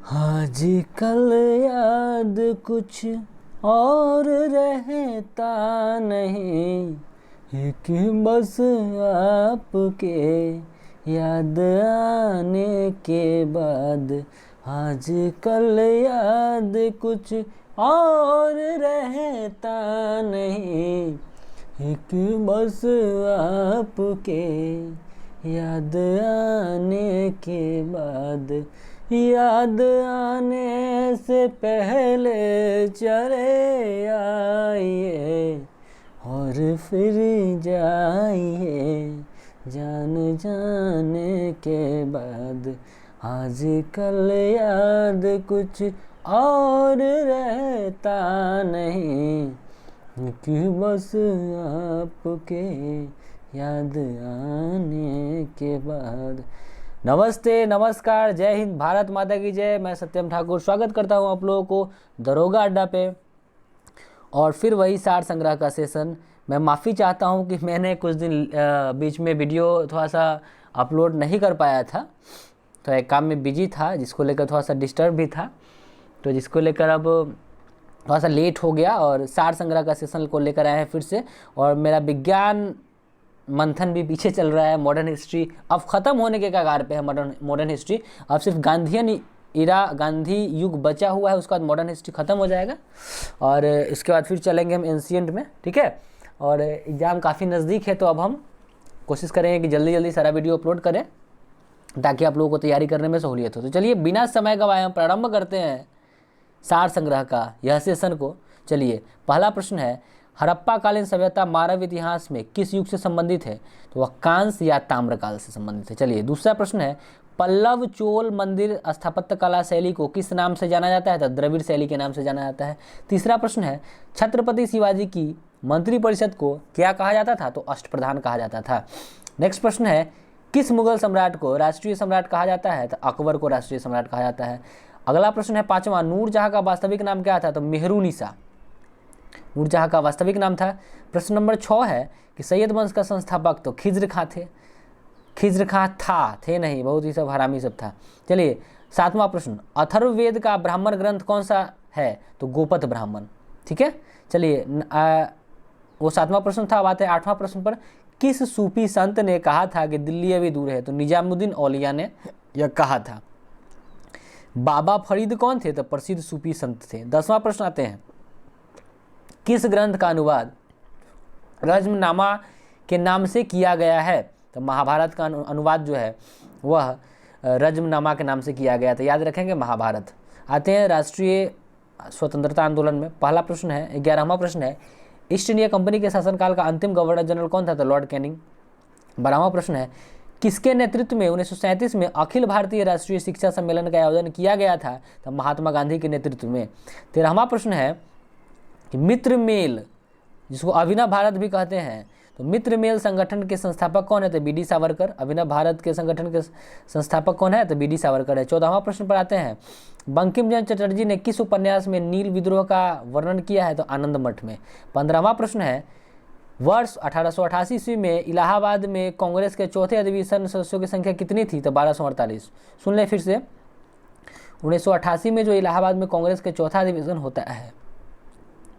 आजकल याद कुछ और रहता नहीं, एक बस आपके याद आने के बाद। आजकल याद कुछ और रहता नहीं, एक बस आपके याद आने के बाद। याद आने से पहले चले आइए और फिर जाइए जान जाने के बाद। आजकल याद कुछ और रहता नहीं, कि बस आपके याद आने के बाद। नमस्ते, नमस्कार, जय हिंद, भारत माता की जय। मैं सत्यम ठाकुर स्वागत करता हूं आप लोगों को दरोगा अड्डा पे। और फिर वही सार संग्रह का सेशन। मैं माफ़ी चाहता हूं कि मैंने कुछ दिन बीच में वीडियो थोड़ा सा अपलोड नहीं कर पाया था, तो एक काम में बिजी था जिसको लेकर थोड़ा सा डिस्टर्ब भी था, तो जिसको लेकर अब थोड़ा सा लेट हो गया। और सार संग्रह का सेशन को लेकर आए हैं फिर से। और मेरा विज्ञान मंथन भी पीछे चल रहा है। मॉडर्न हिस्ट्री अब ख़त्म होने के कगार पे है। मॉडर्न हिस्ट्री अब सिर्फ गांधीयन इरा, गांधी युग बचा हुआ है, उसके बाद मॉडर्न हिस्ट्री ख़त्म हो जाएगा और इसके बाद फिर चलेंगे हम एंशिएंट में, ठीक है। और एग्ज़ाम काफ़ी नज़दीक है, तो अब हम कोशिश करेंगे कि जल्दी जल्दी सारा वीडियो अपलोड करें ताकि आप लोगों को तैयारी करने में सहूलियत हो। तो चलिए बिना समय गवाए हम प्रारंभ करते हैं सार संग्रह का यह सेशन को। चलिए, पहला प्रश्न है, हड़प्पा कालीन सभ्यता मानव इतिहास में किस युग से संबंधित है? तो वह कांस्य या ताम्रकाल से संबंधित है। चलिए, दूसरा प्रश्न है, पल्लव चोल मंदिर स्थापत्य कला शैली को किस नाम से जाना जाता है? तो द्रविड़ शैली के नाम से जाना जाता है। तीसरा प्रश्न है, छत्रपति शिवाजी की मंत्रिपरिषद को क्या कहा जाता था? तो अष्टप्रधान कहा जाता था। नेक्स्ट प्रश्न है, किस मुगल सम्राट को राष्ट्रीय सम्राट कहा जाता है? तो अकबर को राष्ट्रीय सम्राट कहा जाता है। अगला प्रश्न है पांचवा, नूरजहां का वास्तविक नाम क्या था? तो मेहरुनिसा नूरजहां का वास्तविक नाम था। प्रश्न नंबर 6 है कि सैयद वंश का संस्थापक तो खिज्र खां थे। खिज्र खां थे नहीं, बहुत ही सब हरामी सब था। चलिए, सातवां प्रश्न, अथर्ववेद का ब्राह्मण ग्रंथ कौन सा है? तो गोपथ ब्राह्मण, ठीक है। चलिए, वो सातवां प्रश्न था। बात है आठवां प्रश्न पर, किस सूफी संत ने कहा था कि दिल्ली अभी दूर है? तो निजामुद्दीन औलिया ने यह कहा था। बाबा फरीद कौन थे? तो प्रसिद्ध सूफी संत थे। 10वां प्रश्न आते हैं, किस ग्रंथ का अनुवाद रज्मनामा के नाम से किया गया है? तो महाभारत का अनुवाद जो है वह रज्मनामा के नाम से किया गया था। याद रखेंगे महाभारत। आते हैं राष्ट्रीय स्वतंत्रता आंदोलन में। पहला प्रश्न है, 11वां प्रश्न है, ईस्ट इंडिया कंपनी के शासनकाल का अंतिम गवर्नर जनरल कौन था? तो लॉर्ड कैनिंग। 12वां प्रश्न है, किसके नेतृत्व में 1937 में अखिल भारतीय राष्ट्रीय शिक्षा सम्मेलन का आयोजन किया गया था? तो महात्मा गांधी के नेतृत्व में। 13वां प्रश्न है कि मित्र मेल, जिसको अभिनव भारत भी कहते हैं, तो मित्र मेल संगठन के संस्थापक कौन है? तो बी डी सावरकर। अभिनव भारत के संगठन के संस्थापक कौन है? तो बी डी सावरकर है। 14वां प्रश्न पर आते हैं, बंकिम चंद्र चटर्जी ने किस उपन्यास में नील विद्रोह का वर्णन किया है? तो आनंद मठ में। 15वां प्रश्न है, वर्ष 1888 ईस्वी में इलाहाबाद में कांग्रेस के चौथे अधिवेशन सदस्यों की संख्या कितनी थी? तो 1248। सुन ले फिर से, 1988 में जो इलाहाबाद में कांग्रेस के चौथा अधिवेशन होता है,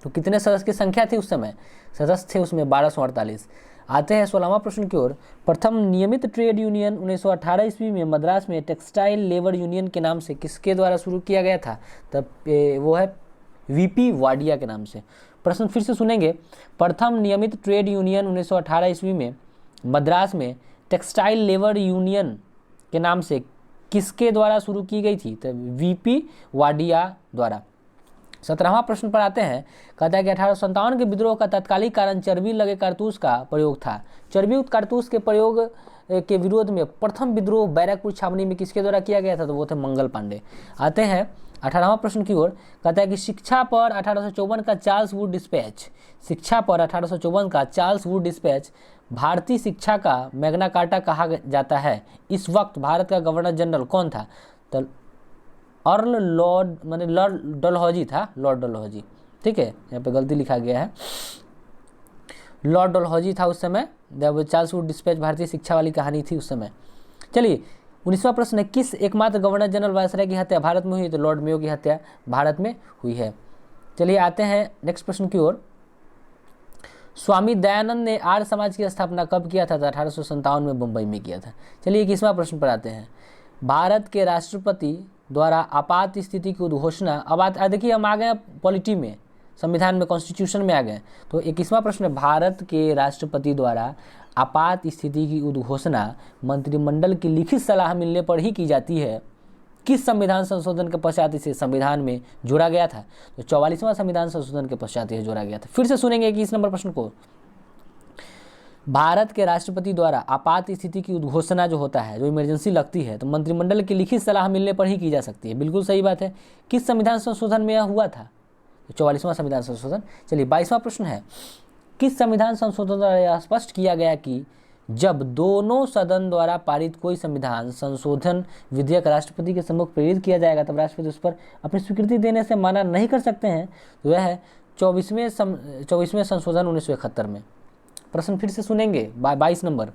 तो कितने सदस्य की संख्या थी उस समय? सदस्य थे उसमें 1248। आते हैं 16वां प्रश्न की ओर, प्रथम नियमित ट्रेड यूनियन 1918 ईस्वी में मद्रास में टेक्सटाइल लेबर यूनियन के नाम से किसके द्वारा शुरू किया गया था? तब वो है वीपी वाडिया के नाम से। प्रश्न फिर से सुनेंगे, प्रथम नियमित ट्रेड यूनियन 1918 ईस्वी में मद्रास में टेक्सटाइल लेबर यूनियन के नाम से किसके द्वारा शुरू की गई थी? तो वीपी वाडिया द्वारा। 17वां प्रश्न पर आते हैं, कहता है कि 1857 के विद्रोह का तत्कालिक कारण चर्बी लगे कारतूस का प्रयोग था। चर्बी युक्त कारतूस के प्रयोग के विरोध में प्रथम विद्रोह बैरकपुर छावनी में किसके द्वारा किया गया था? तो वो थे मंगल पांडे। आते हैं 18वां प्रश्न की ओर, कहता है कि शिक्षा पर 1854 का चार्ल्स वुड डिस्पैच, शिक्षा पर 1854 का चार्ल्स वुड डिस्पैच भारतीय शिक्षा का मैग्ना कार्टा कहा जाता है। इस वक्त भारत का गवर्नर जनरल कौन था? तो अर्ल लॉर्ड माने लॉर्ड डलहौजी था, लॉर्ड डलहौजी, ठीक है, यहाँ पे गलती लिखा गया है, लॉर्ड डलहौजी था उस समय, जब चार्ल्स वुड डिस्पैच भारतीय शिक्षा वाली कहानी थी उस समय। चलिए, 19वां प्रश्न है, किस एकमात्र गवर्नर जनरल वायसराय की हत्या भारत में हुई? तो लॉर्ड मेयो की हत्या भारत में हुई है। चलिए आते हैं नेक्स्ट प्रश्न की ओर। स्वामी दयानंद ने आर्य समाज की स्थापना कब किया था? तो 1857 में मुंबई में किया था। चलिए 21वां प्रश्न पर आते हैं। भारत के राष्ट्रपति द्वारा आपात स्थिति की उद्घोषणा, अब देखिए हम आ गए पॉलिटी में, संविधान में, कॉन्स्टिट्यूशन में आ गए। तो 21वां प्रश्न है, भारत के राष्ट्रपति द्वारा आपात स्थिति की उद्घोषणा मंत्रिमंडल की लिखित सलाह मिलने पर ही की जाती है। किस संविधान संशोधन के पश्चात इसे संविधान में जोड़ा गया था? तो 44वां संविधान संशोधन के पश्चात यह जोड़ा गया था। फिर से सुनेंगे 21 नंबर प्रश्न को। भारत के राष्ट्रपति द्वारा आपात स्थिति की उद्घोषणा जो होता है, जो इमरजेंसी लगती है, तो मंत्रिमंडल की लिखित सलाह मिलने पर ही की जा सकती है। बिल्कुल सही बात है। किस संविधान संशोधन में यह हुआ था? तो 44वां संविधान संशोधन। चलिए 22वां प्रश्न है, किस संविधान संशोधन द्वारा यह स्पष्ट किया गया कि जब दोनों सदन द्वारा पारित कोई संविधान संशोधन विधेयक राष्ट्रपति के सम्मुख प्रेरित किया जाएगा तब राष्ट्रपति उस पर अपनी स्वीकृति देने से मना नहीं कर सकते हैं? तो वह है 24वें संशोधन 1971 में। प्रश्न फिर से सुनेंगे 22 नंबर,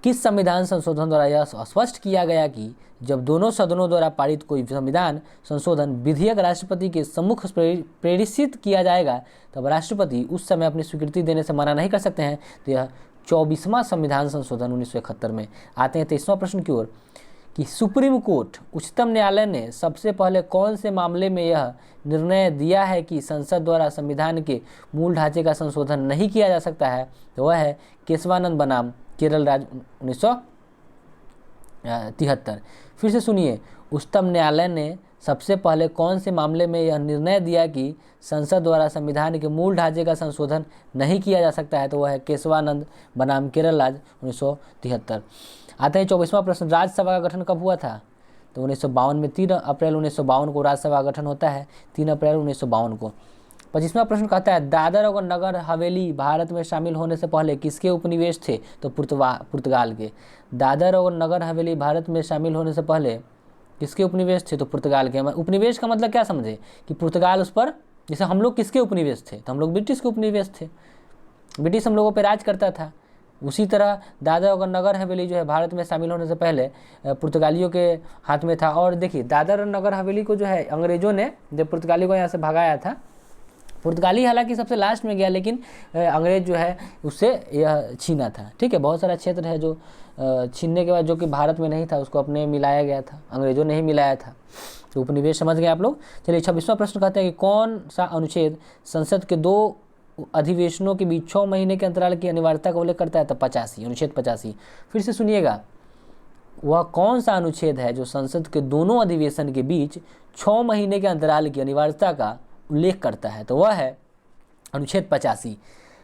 किस संविधान संशोधन द्वारा यह स्पष्ट किया गया कि जब दोनों सदनों द्वारा पारित कोई संविधान संशोधन विधेयक राष्ट्रपति के सम्मुख प्रेरित किया जाएगा तब राष्ट्रपति उस समय अपनी स्वीकृति देने से मना नहीं कर सकते हैं? तो यह 24वां संविधान संशोधन 1971 में। आते हैं 23वां प्रश्न की ओर कि सुप्रीम कोर्ट, उच्चतम न्यायालय ने सबसे पहले कौन से मामले में यह निर्णय दिया है कि संसद द्वारा संविधान के मूल ढांचे का संशोधन नहीं किया जा सकता है? तो वह है केशवानंद बनाम केरल राज्य 1973। फिर से सुनिए, उच्चतम न्यायालय ने सबसे पहले कौन से मामले में यह निर्णय दिया कि संसद द्वारा संविधान के मूल ढांचे का संशोधन नहीं किया जा सकता है? तो वह है केशवानंद बनाम केरल राज्य 1973। आते हैं 24वां प्रश्न, राज्यसभा का गठन कब हुआ था? तो 1952 में 3 अप्रैल 1952 को राज्यसभा का गठन होता है, 3 अप्रैल 1952 को। 25वां प्रश्न कहता है, दादर और नगर हवेली भारत में शामिल होने से पहले किसके उपनिवेश थे? तो पुर्तगाल के। दादर और नगर हवेली भारत में शामिल होने से पहले किसके उपनिवेश थे? तो पुर्तगाल के। उपनिवेश का मतलब क्या समझे कि पुर्तगाल उस पर, जैसे हम लोग किसके उपनिवेश थे? तो हम लोग ब्रिटिश के उपनिवेश थे, ब्रिटिश हम लोगों पर राज करता था। उसी तरह दादर और नगर हवेली जो है भारत में शामिल होने से पहले पुर्तगालियों के हाथ में था। और देखिए दादर और नगर हवेली को जो है अंग्रेजों ने जब पुर्तगाली को यहाँ से भगाया था, पुर्तगाली हालांकि सबसे लास्ट में गया, लेकिन अंग्रेज जो है उससे यह छीना था। ठीक है, बहुत सारा क्षेत्र है जो छीनने के बाद जो कि भारत में नहीं था उसको अपने मिलाया गया था, अंग्रेजों ने ही मिलाया था। तो उपनिवेश समझ गए आप लोग। चलिए 26वां प्रश्न कहते हैं कि कौन सा अनुच्छेद संसद के 2 अधिवेशनों के बीच 6 महीने के अंतराल की अनिवार्यता का उल्लेख करता है? तो 85, अनुच्छेद 85। फिर से सुनिएगा, वह कौन सा अनुच्छेद है जो संसद के दोनों अधिवेशन के बीच 6 महीने के अंतराल की अनिवार्यता का उल्लेख करता है? तो वह है अनुच्छेद 85।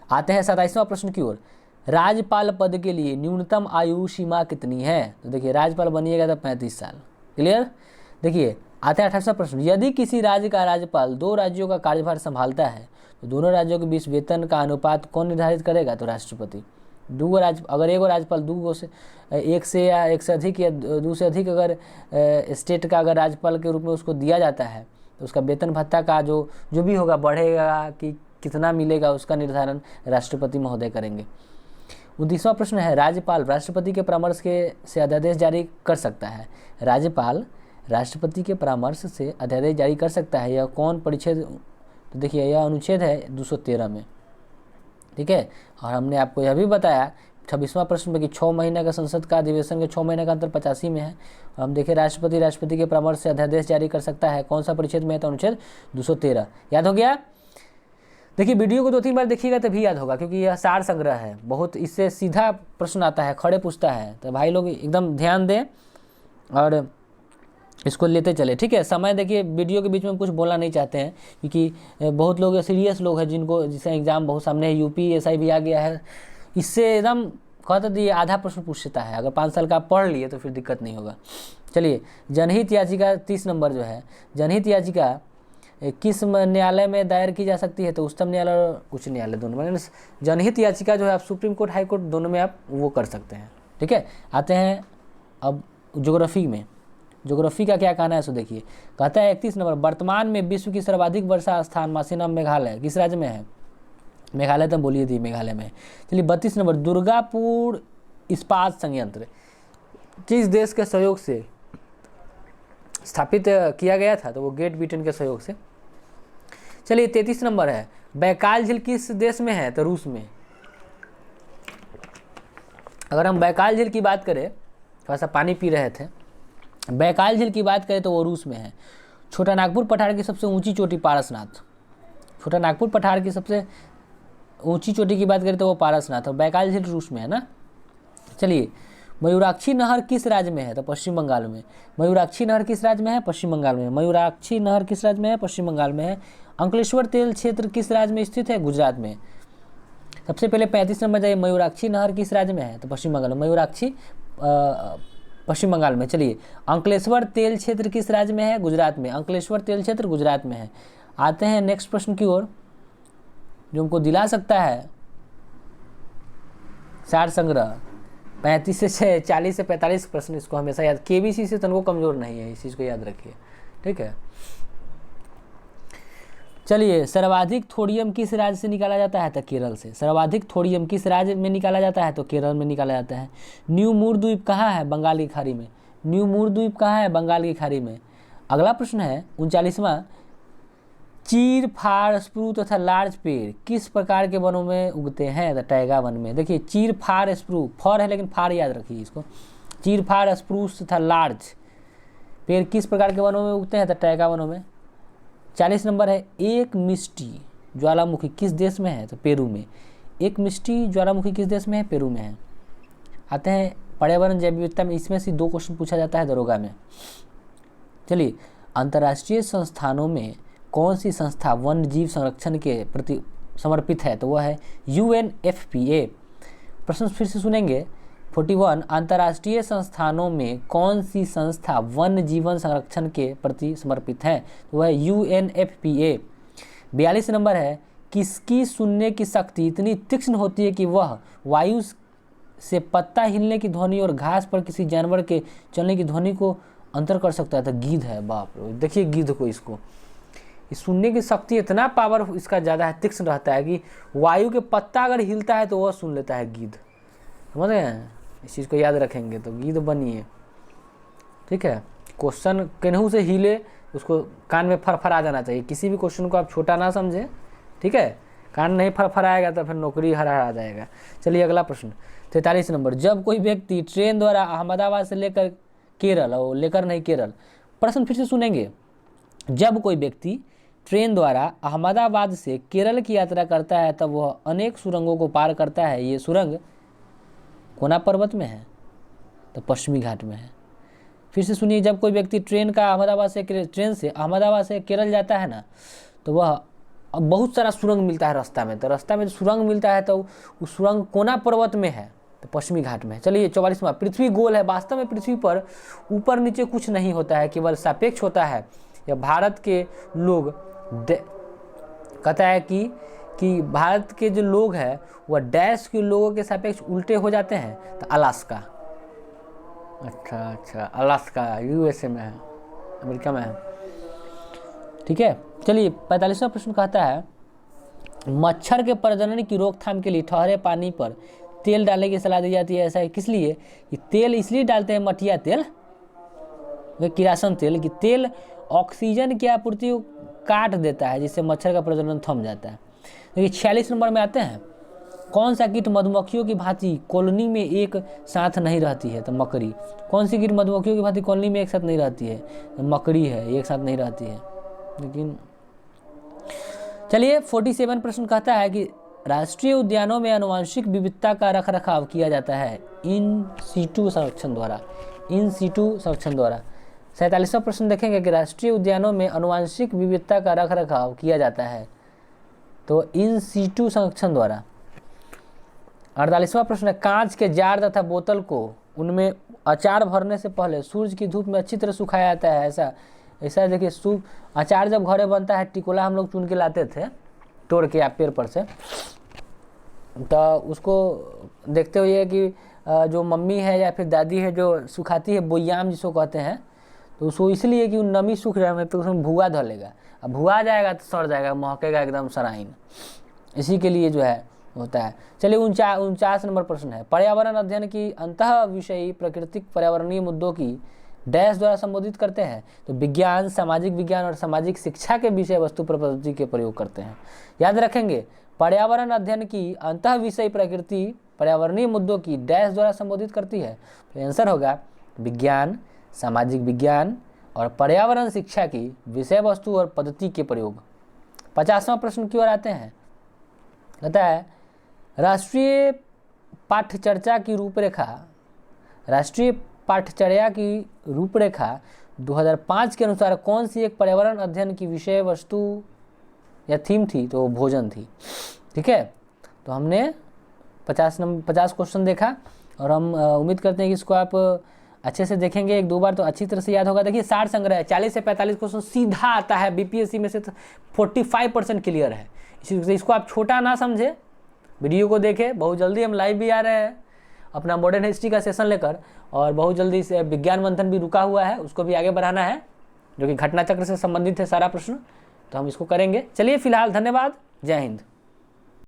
आते हैं 27वां प्रश्न की ओर, राज्यपाल पद के लिए न्यूनतम आयु सीमा कितनी है? तो देखिए राज्यपाल बनिएगा तो 35 साल। क्लियर। देखिए आते हैं 28वां प्रश्न, यदि किसी राज्य का राज्यपाल 2 राज्यों का कार्यभार संभालता है तो दोनों राज्यों के बीच वेतन का अनुपात कौन निर्धारित करेगा? तो राष्ट्रपति। अगर एक राज्यपाल 2 से 1 से या 1 से अधिक या 2 से अधिक अगर स्टेट का अगर राज्यपाल के रूप में उसको दिया जाता है तो उसका वेतन भत्ता का जो भी होगा, बढ़ेगा कि कितना मिलेगा, उसका निर्धारण राष्ट्रपति महोदय करेंगे। 29वां प्रश्न है, राज्यपाल राष्ट्रपति के परामर्श से अध्यादेश जारी कर सकता है? राज्यपाल राष्ट्रपति के परामर्श से अध्यादेश जारी कर सकता है। यह कौन परिच्छेद? तो देखिए यह अनुच्छेद है 213 में। ठीक है, और हमने आपको यह भी बताया 26वां प्रश्न में कि 6 महीने का संसद का अधिवेशन के 6 महीने का अंतर 85 में है। और हम देखें राष्ट्रपति के परामर्श से अध्यादेश जारी कर सकता है, कौन सा परिच्छेद में है? तो अनुच्छेद 213। याद हो गया। देखिए वीडियो को 2-3 बार देखिएगा तभी याद होगा, क्योंकि यह सार संग्रह है, बहुत इससे सीधा प्रश्न आता है, खड़े पूछता है। तो भाई लोग एकदम ध्यान दें और इसको लेते चले। ठीक है, समय देखिए वीडियो के बीच में कुछ बोलना नहीं चाहते हैं, क्योंकि बहुत लोग सीरियस लोग हैं जिसे एग्जाम बहुत सामने है, UPSI भी आ गया है, इससे एकदम कहते दिए आधा प्रश्न पूछता है। अगर 5 साल का आप पढ़ लिए तो फिर दिक्कत नहीं होगा। चलिए जनहित याचिका 30 नंबर जो है, जनहित याचिका किस न्यायालय में दायर की जा सकती है? तो उच्चतम न्यायालय और उच्च न्यायालय दोनों में। जनहित याचिका जो है आप सुप्रीम कोर्ट, हाई कोर्ट दोनों में आप वो कर सकते हैं। ठीक है, आते हैं अब ज्योग्राफी में। ज्योग्राफी का क्या कहना है सो देखिए, कहता है 31 नंबर, वर्तमान में विश्व की सर्वाधिक वर्षा स्थान मासिनम मेघालय किस राज्य में है? मेघालय तो बोलिए थी, मेघालय में। चलिए 32 नंबर, दुर्गापुर इस्पात संयंत्र किस देश के सहयोग से स्थापित किया गया था? तो वो ग्रेट ब्रिटेन के सहयोग से। चलिए 33 नंबर है, बैकाल झील किस देश में है? तो रूस में। अगर हम बैकाल झील की बात करें, थोड़ा सा पानी पी रहे थे, बैकाल झील की बात करें तो वो रूस में है। छोटा नागपुर पठार की सबसे ऊंची चोटी पारसनाथ। छोटा नागपुर पठार की सबसे ऊंची चोटी की बात करें तो वो पारसनाथ, और बैकाल झील रूस में है ना। चलिए, मयूराक्षी नहर किस राज्य में है? तो पश्चिम बंगाल में। मयूराक्षी नहर किस राज्य में है? पश्चिम बंगाल में। मयूराक्षी नहर किस राज्य में है? पश्चिम बंगाल में है। अंकलेश्वर तेल क्षेत्र किस राज्य में स्थित है? गुजरात में। सबसे पहले 35 नंबर जाइए, मयूराक्षी नहर किस राज्य में है? तो पश्चिम बंगाल में। मयूराक्षी पश्चिम बंगाल में। चलिए, अंकलेश्वर तेल क्षेत्र किस राज्य में है? गुजरात में। अंकलेश्वर तेल क्षेत्र गुजरात में है। आते हैं नेक्स्ट प्रश्न की ओर, जो हमको दिला सकता है सार संग्रह 35 से 40 से 45 प्रश्न। इसको हमेशा याद, केबीसी से तनको कमजोर नहीं है, इस चीज़ को याद रखिए, ठीक है। चलिए, सर्वाधिक थोडियम किस राज्य से निकाला जाता है? तो केरल से। सर्वाधिक थोडियम किस राज्य में निकाला जाता है? तो केरल में निकाला जाता है। न्यू मूर द्वीप कहाँ है? बंगाल की खाड़ी में। न्यू मूर द्वीप कहाँ है? बंगाल की खाड़ी में। अगला प्रश्न है 39वां, चीर, फाड़, स्प्रू तथा लार्ज पेड़ किस प्रकार के वनों में उगते हैं? तो टैगा वन में। देखिए, चीर, फाड़, स्प्रू, फर है लेकिन फाड़ याद रखिए इसको। चीर, फाड़, स्प्रूस तथा लार्ज पेड़ किस प्रकार के वनों में उगते हैं? तो टैगा वनों में। 40 नंबर है, एक मिष्टी ज्वालामुखी किस देश में है? तो पेरू में। एक मिष्टी ज्वालामुखी किस देश में है? पेरू में है। आते हैं पर्यावरण जैव विविधता में, इसमें से 2 क्वेश्चन पूछा जाता है दरोगा में। चलिए, अंतर्राष्ट्रीय संस्थानों में कौन सी संस्था वन्य जीव संरक्षण के प्रति समर्पित है? तो वह है UNFPA। प्रश्न फिर से सुनेंगे। 41, अंतर्राष्ट्रीय संस्थानों में कौन सी संस्था वन्य जीवन संरक्षण के प्रति समर्पित है? तो वह UNFPA। 42 नंबर है, किसकी सुनने की शक्ति इतनी तीक्ष्ण होती है कि वह वायु से पत्ता हिलने की ध्वनि और घास पर किसी जानवर के चलने की ध्वनि को अंतर कर सकता है? तो गीध है। बाप रे, देखिए गीध को, इसको इस सुनने की शक्ति इतना पावर इसका ज़्यादा है, तीक्ष्ण रहता है कि वायु के पत्ता अगर हिलता है तो वह सुन लेता है, गीध। समझ गए? इस चीज़ को याद रखेंगे तो गीध बनिए, ठीक है। क्वेश्चन केनहू से हिले उसको कान में फरफरा जाना चाहिए। किसी भी क्वेश्चन को आप छोटा ना समझें, ठीक है। कान नहीं फरफराएगा तो फिर नौकरी हरा जाएगा। चलिए अगला प्रश्न 43 नंबर, जब कोई व्यक्ति ट्रेन द्वारा अहमदाबाद से लेकर केरल, और लेकर नहीं केरल, प्रश्न फिर से सुनेंगे। जब कोई व्यक्ति ट्रेन द्वारा अहमदाबाद से केरल की यात्रा करता है तब वह अनेक सुरंगों को पार करता है। ये सुरंग कोना पर्वत में है? तो पश्चिमी घाट में है। फिर से सुनिए, जब कोई व्यक्ति ट्रेन से अहमदाबाद से केरल जाता है ना, तो वह बहुत सारा सुरंग मिलता है रास्ता में। तो रास्ता में सुरंग मिलता है तो उस सुरंग कोना पर्वत में है, तो पश्चिमी घाट में है। चलिए 44वां, पृथ्वी गोल है। वास्तव में पृथ्वी पर ऊपर नीचे कुछ नहीं होता है, केवल सापेक्ष होता है। या भारत के लोग कहता है कि भारत के जो लोग हैं वह डैश के लोगों के सापेक्ष उल्टे हो जाते हैं। तो अलास्का, अच्छा अलास्का USA में है, अमेरिका में है, ठीक है। चलिए 45वां प्रश्न कहता है, मच्छर के प्रजनन की रोकथाम के लिए ठहरे पानी पर तेल डालने की सलाह दी जाती है। ऐसा है किस लिए? कि तेल इसलिए डालते हैं, मटिया तेल, किरासन तेल, कि तेल ऑक्सीजन की आपूर्ति को काट देता है, जिससे मच्छर का प्रजनन थम जाता है। देखिए 46 नंबर में आते हैं, कौन सा कीट मधुमक्खियों की भांति कॉलोनी में एक साथ नहीं रहती है? तो मकड़ी। कौन सी कीट मधुमक्खियों की भांति कॉलोनी में एक साथ नहीं रहती है? तो मकड़ी है, एक साथ नहीं रहती है। लेकिन चलिए 47 प्रश्न कहता है कि राष्ट्रीय उद्यानों में आनुवंशिक विविधता का रखरखाव किया जाता है इन सीटू संरक्षण द्वारा। इन सीटू संरक्षण द्वारा। 47वां प्रश्न देखेंगे कि राष्ट्रीय उद्यानों में आनुवंशिक विविधता का रखरखाव किया जाता है तो इन सीटू संरक्षण द्वारा। 48वां प्रश्न है, कांच के जार तथा बोतल को उनमें अचार भरने से पहले सूर्य की धूप में अच्छी तरह सुखाया जाता है। ऐसा देखिए, अचार जब घरे बनता है, टिकोला हम लोग चुन के लाते थे तोड़ के या पेड़ पर से, तो उसको देखते हुए कि जो मम्मी है या फिर दादी है जो सुखाती है, बोयाम जिसको कहते हैं, तो उसको इसलिए कि नमी सूख जाए तो उसमें भुआ धलेगा। अब भुआ जाएगा तो सड़ जाएगा, महकेगा एकदम सराइन। इसी के लिए जो है होता है। चलिए 49 नंबर प्रश्न है, पर्यावरण अध्ययन की अंतः विषयी प्राकृतिक पर्यावरणीय मुद्दों की डैश द्वारा संबोधित करते हैं। तो विज्ञान, सामाजिक विज्ञान और सामाजिक शिक्षा के विषय वस्तु पर पद्धति के प्रयोग करते हैं। याद रखेंगे, पर्यावरण अध्ययन की अंतः विषय प्रकृति पर्यावरणीय मुद्दों की डैश द्वारा संबोधित करती है। तो आंसर होगा विज्ञान, सामाजिक विज्ञान और पर्यावरण शिक्षा की विषय वस्तु और पद्धति के प्रयोग। 50वां प्रश्न की ओर आते हैं। कहता है, राष्ट्रीय पाठ्यचर्या की रूपरेखा 2005 के अनुसार कौन सी एक पर्यावरण अध्ययन की विषय वस्तु या थीम थी? तो भोजन थी। ठीक है, तो हमने 50 क्वेश्चन देखा और हम उम्मीद करते हैं कि इसको आप अच्छे से देखेंगे एक दो बार तो अच्छी तरह से याद होगा। देखिए सार संग्रह है, 40 से 45 क्वेश्चन सीधा आता है, बीपीएससी में से 45% क्लियर है। इसको आप छोटा ना समझे, वीडियो को देखें। बहुत जल्दी हम लाइव भी आ रहे हैं अपना मॉडर्न हिस्ट्री का सेशन लेकर, और बहुत जल्दी से विज्ञान मंथन भी रुका हुआ है, उसको भी आगे बढ़ाना है, जो कि घटना चक्र से संबंधित है सारा प्रश्न, तो हम इसको करेंगे। चलिए फिलहाल धन्यवाद, जय हिंद।